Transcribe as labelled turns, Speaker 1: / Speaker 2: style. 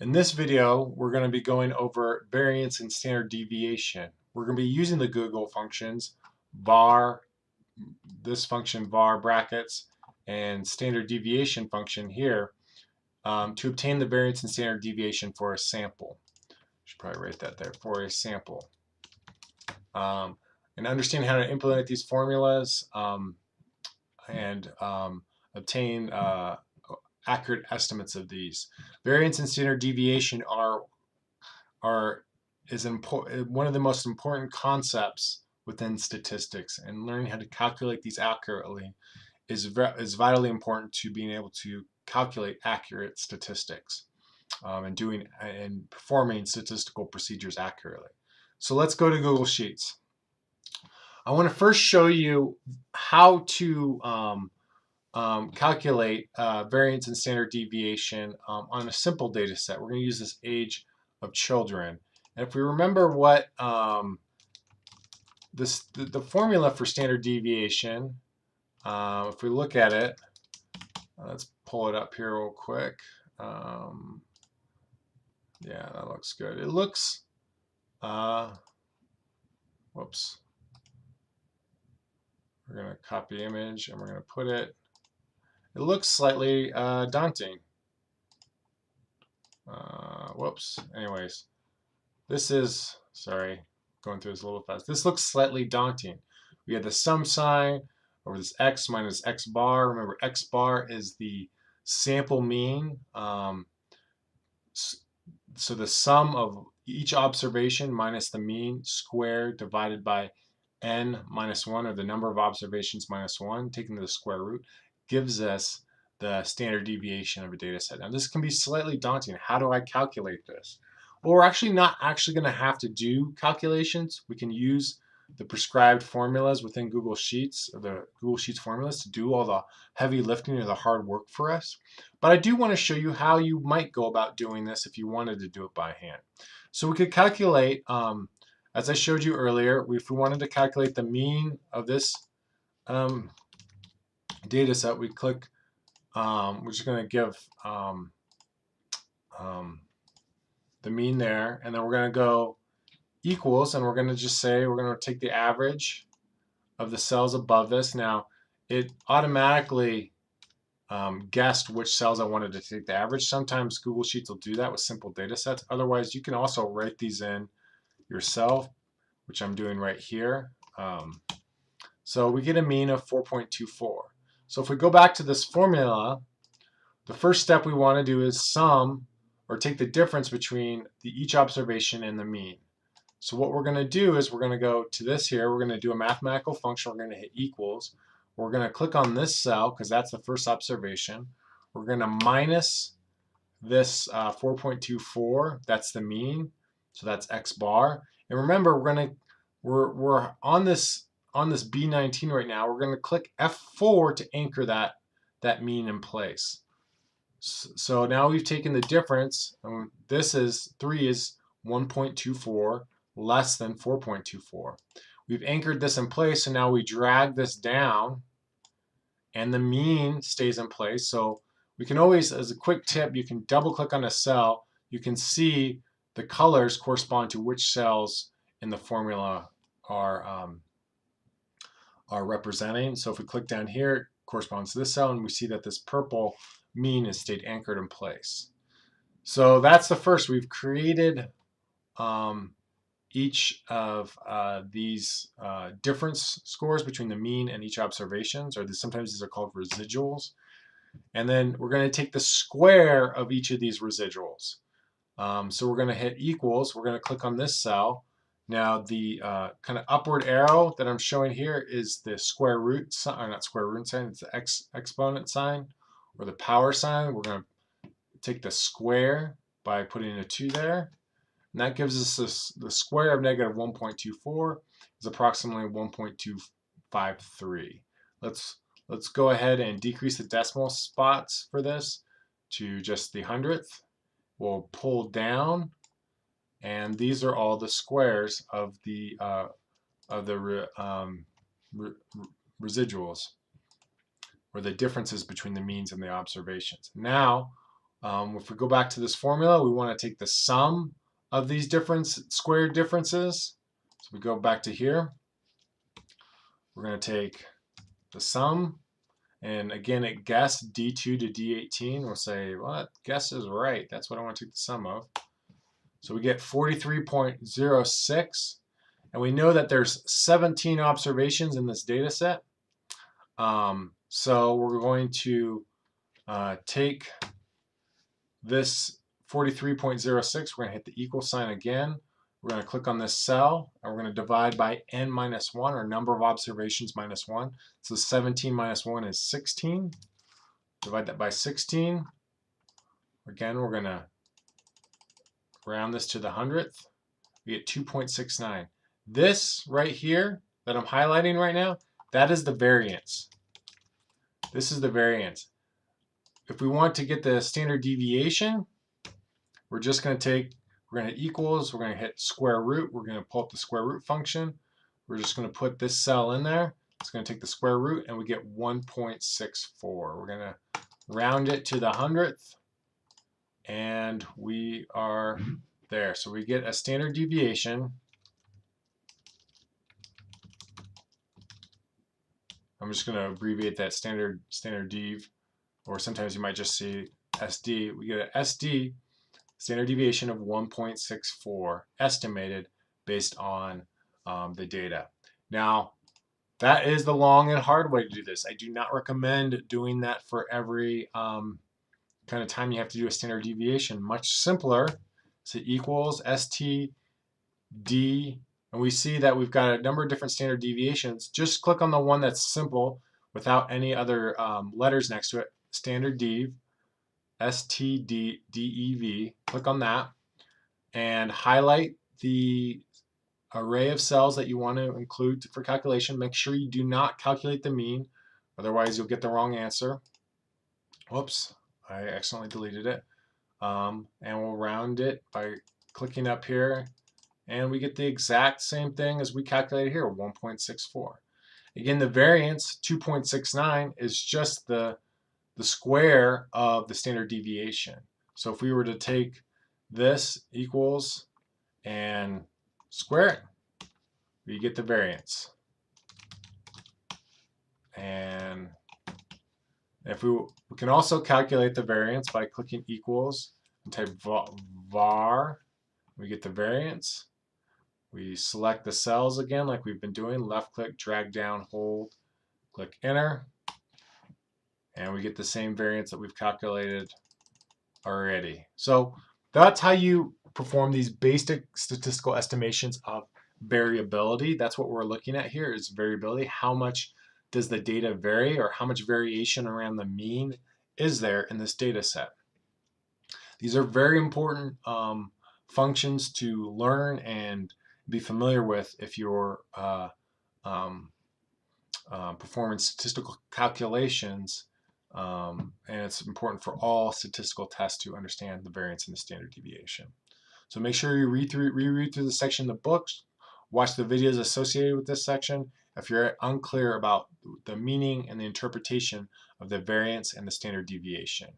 Speaker 1: In this video, we're going to be going over variance and standard deviation. We're going to be using the Google functions var, this function var brackets, and standard deviation function here to obtain the variance and standard deviation for a sample. Should probably write that there, for a sample. And understand how to implement these formulas and obtain accurate estimates of these. Variance and standard deviation is one of the most important concepts within statistics, and learning how to calculate these accurately is vitally important to being able to calculate accurate statistics and performing statistical procedures accurately. So let's go to Google Sheets. I want to first show you how to calculate variance and standard deviation on a simple data set. We're going to use this age of children. And if we remember what the formula for standard deviation, if we look at it, let's pull it up here real quick. Yeah, that looks good. It looks, whoops. We're going to copy image and we're going to put it. It looks slightly daunting. Whoops. Anyways, this is, sorry, going through this a little fast. This looks slightly daunting. We have the sum sign over this x minus x bar. Remember, x bar is the sample mean. So the sum of each observation minus the mean squared divided by n minus 1, or the number of observations minus 1, taken to the square root, gives us the standard deviation of a data set. Now this can be slightly daunting. How do I calculate this? Well, we're actually not going to have to do calculations. We can use the prescribed formulas within Google Sheets, or the Google Sheets formulas, to do all the heavy lifting or the hard work for us. But I do want to show you how you might go about doing this if you wanted to do it by hand. So we could calculate, as I showed you earlier, if we wanted to calculate the mean of this data set, we click, we're just going to give the mean there, and then we're going to go equals, and we're going to just say we're going to take the average of the cells above this. Now, it automatically guessed which cells I wanted to take the average. Sometimes Google Sheets will do that with simple data sets. Otherwise, you can also write these in yourself, which I'm doing right here. So we get a mean of 4.24. So if we go back to this formula, the first step we want to do is sum, or take the difference between each observation and the mean. So what we're going to do is we're going to go to this here. We're going to do a mathematical function. We're going to hit equals. We're going to click on this cell because that's the first observation. We're going to minus this 4.24. That's the mean. So that's x bar. And remember, we're on this B19 right now. We're going to click F4 to anchor that mean in place. So now we've taken the difference. This is 3 is 1.24 less than 4.24. We've anchored this in place, so now we drag this down and the mean stays in place. So we can always, as a quick tip, you can double click on a cell. You can see the colors correspond to which cells in the formula are representing. So if we click down here, it corresponds to this cell, and we see that this purple mean has stayed anchored in place. So that's the first. We've created each of these difference scores between the mean and each observations, or sometimes these are called residuals. And then we're going to take the square of each of these residuals. So we're going to hit equals. We're going to click on this cell. Now the kind of upward arrow that I'm showing here is the square root sign, or not square root sign, it's the exponent sign, or the power sign. We're going to take the square by putting a 2 there. And that gives us the square of negative 1.24 is approximately 1.253. Let's go ahead and decrease the decimal spots for this to just the hundredth. We'll pull down, and these are all the squares of the residuals, or the differences between the means and the observations. Now If we go back to this formula, we want to take the sum of these squared differences. So we go back to here. We're going to take the sum, and again, it guessed D2 to D18. We'll say, well, guess is right. That's what I want to take the sum of. So we get 43.06, and we know that there's 17 observations in this data set. So we're going to take this 43.06, we're going to hit the equal sign again. We're going to click on this cell, and we're going to divide by n minus 1, or number of observations minus 1. So 17 minus 1 is 16. Divide that by 16. Again, we're going to round this to the 100th. We get 2.69. This right here that I'm highlighting right now, that is the variance. This is the variance. If we want to get the standard deviation, we're just going to take, we're going to equals, we're going to hit square root, we're going to pull up the square root function. We're just going to put this cell in there. It's going to take the square root, and we get 1.64. We're going to round it to the 100th, and we are there. So we get a standard deviation. I'm just going to abbreviate that standard dev, or sometimes you might just see SD. We get an SD, standard deviation of 1.64 estimated based on the data. Now, that is the long and hard way to do this. I do not recommend doing that for every kind of time you have to do a standard deviation. Much simpler. So equals STD, and we see that we've got a number of different standard deviations. Just click on the one that's simple without any other letters next to it. Standard dev, STDEV. Click on that and highlight the array of cells that you want to include for calculation. Make sure you do not calculate the mean, otherwise you'll get the wrong answer. Whoops, I accidentally deleted it. And we'll round it by clicking up here, and we get the exact same thing as we calculated here, 1.64. Again, the variance, 2.69, is just the square of the standard deviation. So if we were to take this equals and square it, we get the variance. And if we can also calculate the variance by clicking equals and type var, we get the variance. We select the cells again like we've been doing, left click, drag down, hold, click enter, and we get the same variance that we've calculated already. So that's how you perform these basic statistical estimations of variability. That's what we're looking at here, is variability. How much does the data vary, or how much variation around the mean is there in this data set? These are very important functions to learn and be familiar with if you're performing statistical calculations, and it's important for all statistical tests to understand the variance and the standard deviation. So make sure you reread through the section of the books, watch the videos associated with this section if you're unclear about the meaning and the interpretation of the variance and the standard deviation.